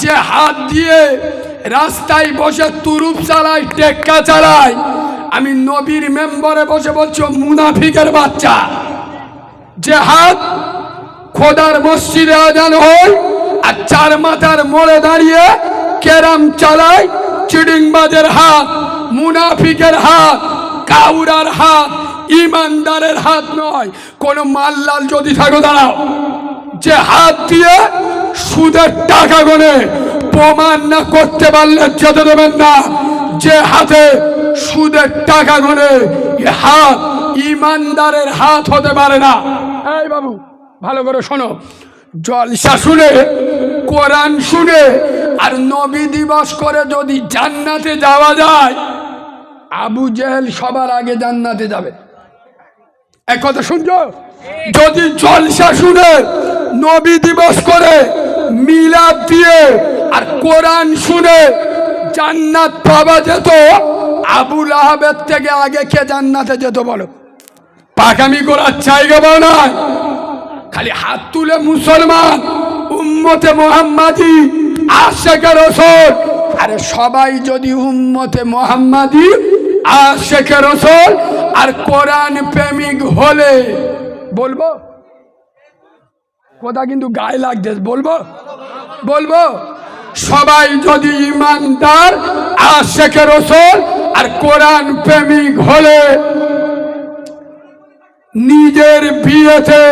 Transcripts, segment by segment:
যে হাত দিয়ে রাস্তায় বসে তুরুপ চালায়, টেক্কা চালায়, আমি নবীর মেম্বারে বসে বলছি মুনাফিকের বাচ্চা। যে হাত খোদার মসজিদে আজান হয় আর চার মাথার মোড়ে দাঁড়িয়ে কেরাম চালায়, চিডিংবাজের হাত, মুনাফিকের হাত, কাউরার হাত, ইমানদারের হাত নয়। কোন মাল্লাল যদি থাকো দাঁড়াও। যে হাত দিয়ে সুদের টাকা গনে প্রমাণ না করতে পারলে যেতে দেবেন না। যে হাতে সুদের টাকা গনে এ হাত ইমানদারের হাত হতে পারে না। এই বাবু ভালো করে শোনো, জলসা শুনে, কোরআন শুনে আর নবী দিবস করে যদি জান্নাতে যাওয়া যায়, আবু জেহেল সবার আগে জান্নাতে যাবে। এক কথা শুনছো? যদি জলসা শুনে, নবী দিবস করে, মিলাদ দিয়ে আর কোরআন শুনে জান্নাত পাওয়া যেত, আবু লাহাবের থেকে আগে কে জান্নাতে যেত বলো? পাকামি করার জায়গা পাও না। খালি হাত তুলে মুসলমান, উম্মতে মুহাম্মাদি, আশিকে রাসূল। আরে সবাই যদি উম্মতে মুহাম্মাদি, আশিকে রাসূল আর কোরআন প্রেমিক হলে, বলবো কথা কিন্তু গায়ে লাগছে, বলবো বলবো সবাই যদি ইমানদার, আশিকে রাসূল আর কোরআন প্রেমিক হলে, নিজের বিয়েতে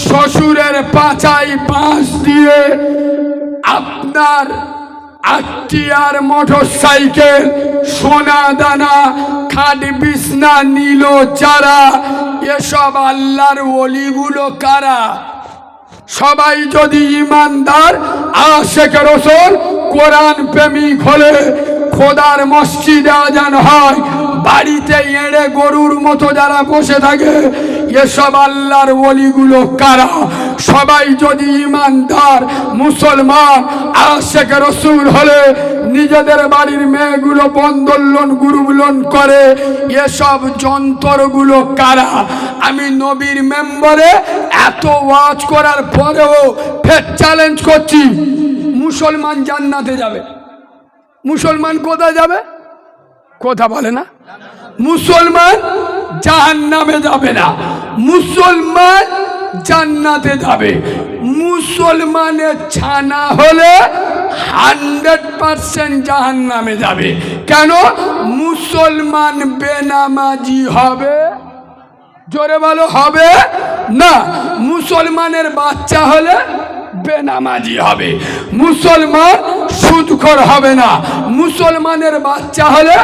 শ্বশুরের পাছায় বাঁশ দিয়ে আপনার আত্মীয়ার মোটর সাইকেল, সোনা দানা, খাট বিছনা নিল যারা, এসব আল্লাহর ওলিগুলো কারা? সবাই যদি ইমানদার, আশিকে রাসূল, কোরআন প্রেমিক হলে, খোদার মসজিদে আজান হয়, বাড়িতে এড়ে গরুর মতো যারা বসে থাকে, এসব আল্লাহর ওলিগুলো কারা? সবাই যদি ইমানদার মুসলমান, আশিকে রাসূল হলে, নিজেদের বাড়ির মেয়েগুলো বন্ধন লোন, গ্রুপ লোন করে, এসব যন্ত্রগুলো কারা? আমি নবীর মেম্বারে এত ওয়াজ করার পরেও ফের চ্যালেঞ্জ করছি, মুসলমান জান্নাতে যাবে। মুসলমান কোথায় যাবে? কথা বলে না। মুসলমান জাহান্নামে যাবে না, মুসলমান জান্নাতে যাবে। মুসলমানের ছানা হলে 100% জাহান্নামে যাবে। কেন? মুসলমান বেনামাজি হবে? জোরে বলো, হবে না। মুসলমানের বাচ্চা হলে বেনামাজি হবে। মুসলমান সুদখোর হবে না, মুসলমানের বাচ্চা হলে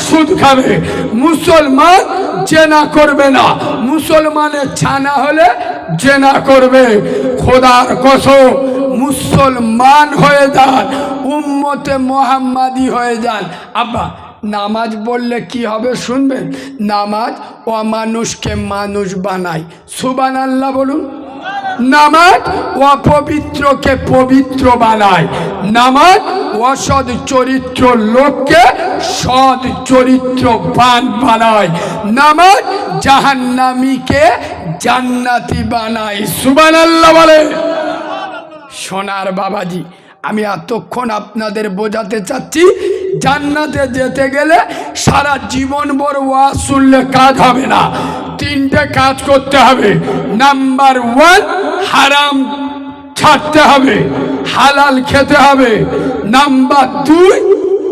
সুদ খাবে। মুসলমান জেনা করবে না, মুসলমানের ছানা হলে জেনা করবে। খোদার কসম, মুসলমান হয়ে যান, উম্মতে মুহাম্মাদি হয়ে যান। আব্বা নামাজ পড়লে কি হবে শুনবেন? নামাজ অমানুষকে মানুষ বানায়। সুবহানাল্লাহ বলুন। নামাজ অপবিত্রকে পবিত্র বানায়। নামাজ অসৎ চরিত্র লোককে সৎ চরিত্রবান বানায়। নামাজ জাহান্নামীকে জান্নাতি বানায়। সুবহানাল্লাহ বলে। সোনার বাবাজি, আমি এতক্ষণ আপনাদের বোঝাতে চাচ্ছি, জান্নাতে যেতে গেলে সারা জীবন ভর ওয়াজ শুনলে কাজ হবে না। 3টে কাজ করতে হবে। নাম্বার 1, হারাম ছাড়তে হবে, হালাল খেতে হবে। নাম্বার 2,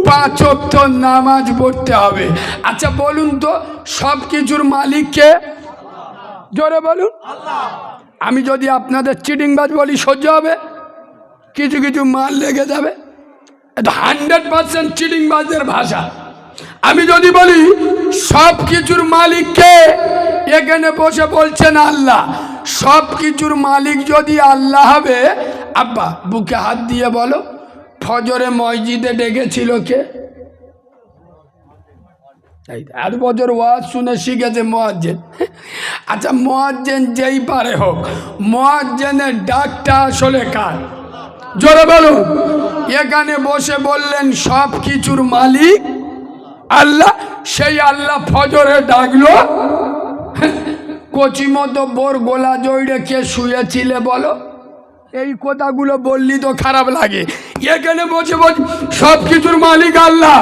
5 ওয়াক্ত নামাজ পড়তে হবে। আচ্ছা বলুন তো, সব কিছুর মালিক কে? জোরে বলুন। আমি যদি আপনাদের চিটিংবাজ বলি সহ্য হবে? কিছু কিছু মাল লেগে যাবে। এটা 100% চিটিংবাজের ভাষা। আমি যদি বলি সব কিছুর মালিক কে, এখানে বসে বলছেন আল্লাহ। সব কিছুর মালিক যদি আল্লাহ হবে, আব্বা বুকে হাত দিয়ে বলো, ফজরে মসজিদে ডেকেছিল কে? 8 বছর ওয়াজ শুনে শিখেছে মুয়াজ্জিন। আচ্ছা মুয়াজ্জিন যেই পারে হোক, মুয়াজ্জিনের ডাকটা আসলে কার? জোরে বলুন। এখানে বসে বললেন সব কিছুর মালিক আল্লাহ। সেই আল্লাহ ফজরে ডাকলো। কচি মতো বোর গোলা জড়ে কে শুয়েছিলে বলো? এই কথাগুলো বললি তো খারাপ লাগে। এখানে বসে বলছি সব কিছুর মালিক আল্লাহ।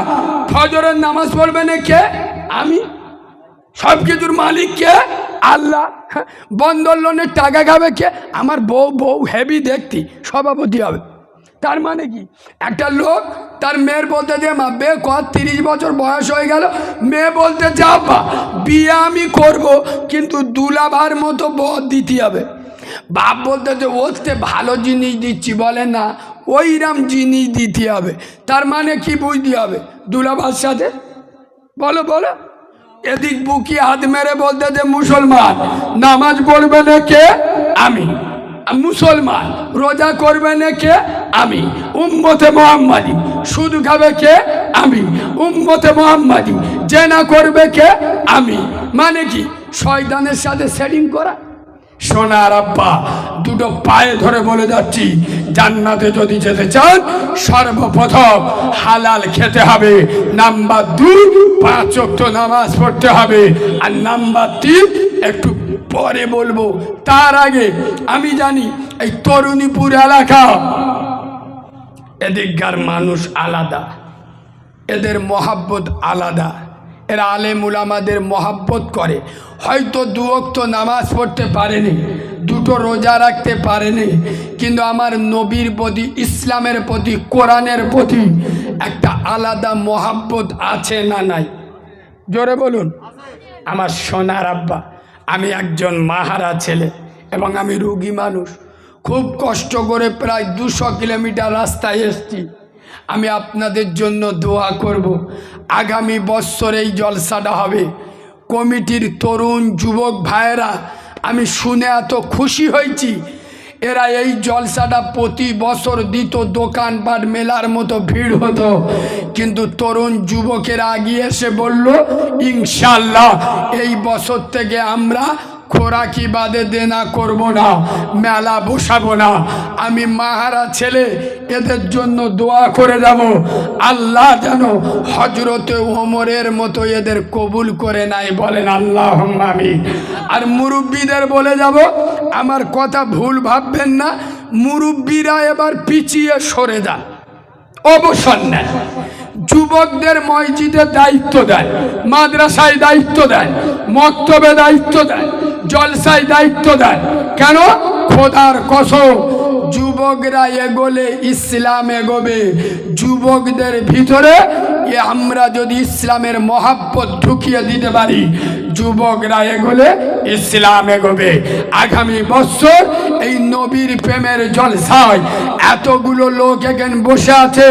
ফজরের নামাজ পড়বে না কে? আমি। সব কিছুর মালিক কে? আল্লাহ। বন্ধন লোনের টাকা খাবে কে? আমার বউ হেভি দেখতি, সভাপতি হবে। তার মানে কি? একটা লোক তার মেয়ের বলতে যে মা বিয়ে কর, 30 বছর বয়স হয়ে গেল, মেয়ে বলতে যাবা বিয়ে আমি করব, কিন্তু দুলাভার মতো বর দিতে হবে। বাপ বলতে যে ওতে ভালো জিনিস দিচ্ছি, বলে না ওইরাম জিনিস দিতে হবে। তার মানে কি বুঝতে হবে? দুলাভার সাথে বলো বলো। এদিক বুকি হাত মেরে বলতে যে মুসলমান, নামাজ পড়বে না কে? আমি। মুসলমান রোজা করবে না কে? আমি। উম্মতে মুহাম্মাদি সুদ খাবে কে? আমি। উম্মতে মুহাম্মাদি জেনা করবে কে? আমি। মানে কি? শয়তানের সাথে সেটিং করা। সোনার আব্বা, দুটো পায়ে ধরে বলে যাচ্ছি, জান্নাতে যদি যেতে চান সর্বপ্রথম হালাল খেতে হবে, নাম্বার 2 5 ওয়াক্ত নামাজ পড়তে হবে, আর নাম্বার 3 একটু পরে বলবো। তার আগে আমি জানি এই তরুণীপুর এলাকা, এদিককার মানুষ আলাদা, এদের মহাব্বত আলাদা। এরা আলেম উলামাদের মহাব্বত করে। হয়তো 2 ওয়াক্ত নামাজ পড়তে পারেনি, 2টো রোজা রাখতে পারেনি, কিন্তু আমার নবীর প্রতি, ইসলামের প্রতি, কোরআনের প্রতি একটা আলাদা মহাব্বত আছে না নাই? জোরে বলুন। আমার সোনার আব্বা, আমি একজন মাহারা ছেলে এবং আমি রুগী মানুষ। খুব কষ্ট করে প্রায় 200 কিলোমিটার রাস্তায় এসেছি। আমি আপনাদের জন্য দোয়া করব। আগামী বছর এই জলসাটা হবে। কমিটির তরুণ যুবক ভাইয়েরা, আমি শুনে এত খুশি হয়েছি। এরা এই জলসাটা প্রতি বছর দিত, দোকানপাট মেলার মতো ভিড় হতো, কিন্তু তরুণ যুবকেরা আগিয়ে এসে বলল ইনশাল্লাহ এই বছর থেকে আমরা খোরাকি বাদে দেনা করব না, মেলা বসাবো না। আমি মাহারা ছেলে, এদের জন্য দোয়া করে যাব, আল্লাহ যেন হজরতে ওমরের মতো এদের কবুল করে নাই। বলেন আল্লাহুম্মা আমিন। আর মুরব্বীদের বলে যাব, আমার কথা ভুল ভাববেন না, মুরব্বীরা এবার পিছিয়ে সরে যান, অবসর নেন। যুবকদের মসজিদে দায়িত্ব দেন, মাদ্রাসায় দায়িত্ব দেন, মক্তবে দায়িত্ব দেন, জলসায় দায়িত্ব দেন। কেন? খোদার কসম, যুবকরা এগোলে ইসলাম এগোবে। যুবকদের ভিতরে আমরা যদি ইসলামের মহাব্বত ঢুকিয়ে দিতে পারি, যুবকরা এগোলে ইসলাম এগোবে। আগামী বছর এই নবীর প্রেমের জলসায় এতগুলো লোক এখানে বসে আছে,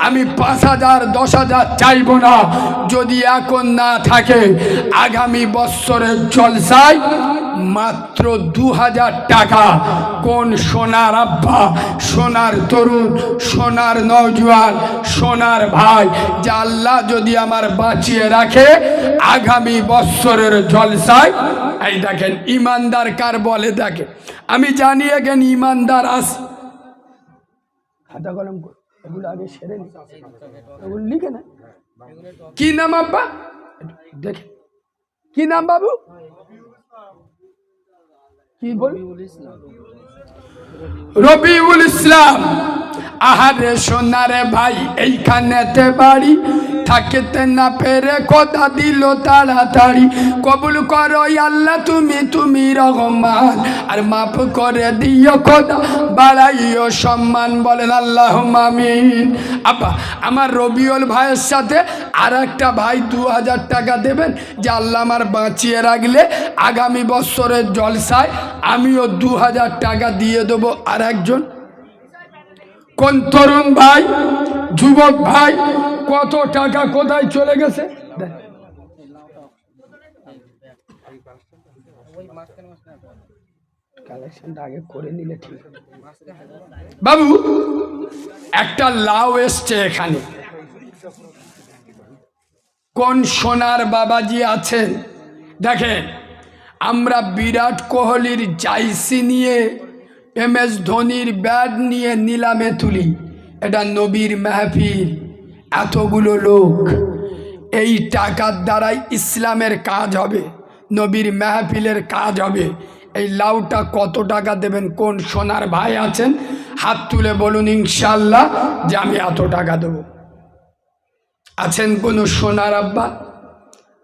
আমি 5000 10,000 চাইব না। যদি এখন না থাকে, আগামী বছরের জলসায় মাত্র 2000 টাকা। কোন সোনার আব্বা, সোনার তরুণ, সোনার নওজোয়ান, সোনার ভাই, যা আল্লাহ যদি আমার বাঁচিয়ে রাখে, আগামী বছরের জলসায় এই দেখেন ইমানদার কার বলে দেখে। আমি জানি এখানে ইমানদার আছে। খাতা কলম এগুলো আগে সেরে নি, এগুলো লিখে না। কি নাম আব্বা? দেখে কি নাম বাবু? কি বল? রবিউল ইসলাম। আহারে সোনারে ভাই, এইখানেতে বাড়ি, থাকতে না পেরে কথা দিল তাড়াতাড়ি। কবুল করো আল্লাহ তুমি রহমান, আর মাফ করে দিও খোদা, বাড়াইও সম্মান। বলেন আল্লাহুম্মা আমিন। আব্বা, আমার রবিউল ভাইয়ের সাথে আর একটা ভাই 2000 টাকা দেবেন, যে আল্লাহ আমার বাঁচিয়ে রাখলে আগামী বছরের জলসায় আমিও 2000 টাকা দিয়ে দেবো। আর একজন কোন তরুণ ভাই, যুবক ভাই, কত টাকা কোথায় চলে গেছে? কালেকশনটা আগে করে নিলে ঠিক। বাবু, একটা লাউ এসছে এখানে। কোন সোনার বাবাজি আছেন? দেখেন, আমরা বিরাট কোহলির জার্সি নিয়ে, MS ধোনির ব্যাট নিয়ে নিলামে তুলি। এটা নবীর মাহফিল, এতগুলো লোক, এই টাকার দ্বারাই ইসলামের কাজ হবে, নবীর মাহফিলের কাজ হবে। এই লাউটা কত টাকা দেবেন? কোন সোনার ভাই আছেন হাত তুলে বলুন ইনশাল্লাহ যে আমি এত টাকা দেব। আছেন কোনো সোনার আব্বা?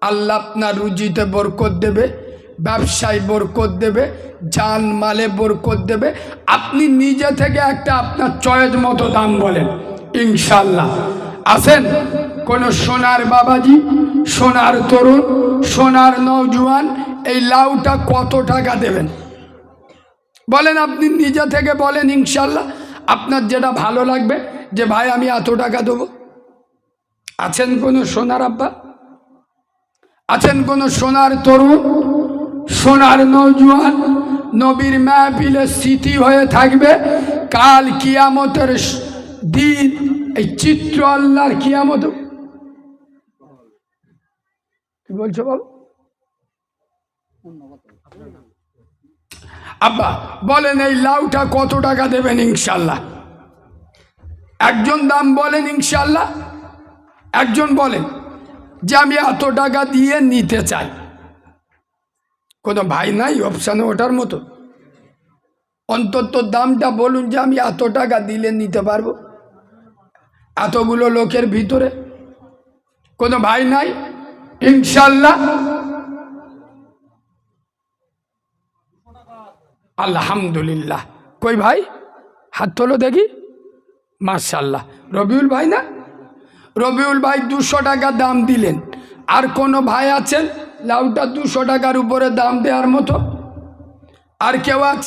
আল্লাহ আপনার রুজিতে বরকত দেবে, ব্যবসায় বরকত দেবে, জান মালে বরকত দেবে। আপনি নিজে থেকে একটা আপনার চয়েস মতো দাম বলেন ইনশাল্লাহ। আছেন কোনো সোনার বাবাজি, সোনার তরুণ, সোনার নওজোয়ান? এই লাউটা কত টাকা দেবেন বলেন? আপনি নিজে থেকে বলেন ইনশাল্লাহ, আপনার যেটা ভালো লাগবে যে ভাই আমি এত টাকা দেবো। আছেন কোনো সোনার আব্বা? আছেন কোনো সোনার তরুণ, সোনার নওজোয়ান? নবীর মাহফিলে স্মৃতি হয়ে থাকবে কাল কিয়ামতের দিন। এই চিত্র আল্লাহর কিয়ামত। কি বলছো বাবু? আব্বা বলেন এই লাউটা কত টাকা দেবেন ইনশাল্লাহ? একজন দাম বলেন ইনশাল্লাহ। একজন বলেন যে আমি এত টাকা দিয়ে নিতে চাই। কোনো ভাই নাই অপশানে ওঠার মতো? অন্তত দামটা বলুন যে আমি এত টাকা দিলে নিতে পারবো। এতগুলো লোকের ভিতরে কোনো ভাই নাই ইনশাল্লাহ? আলহামদুলিল্লাহ। কই ভাই হাত তোলো দেখি। মাশাল্লাহ। রবিউল ভাই না? রবিউল ভাই 200 টাকা দাম দিলেন। আর কোনো ভাই আছেন লাউটা 200 টাকার উপরে দাম দেওয়ার মতো? আর কেউ আছে?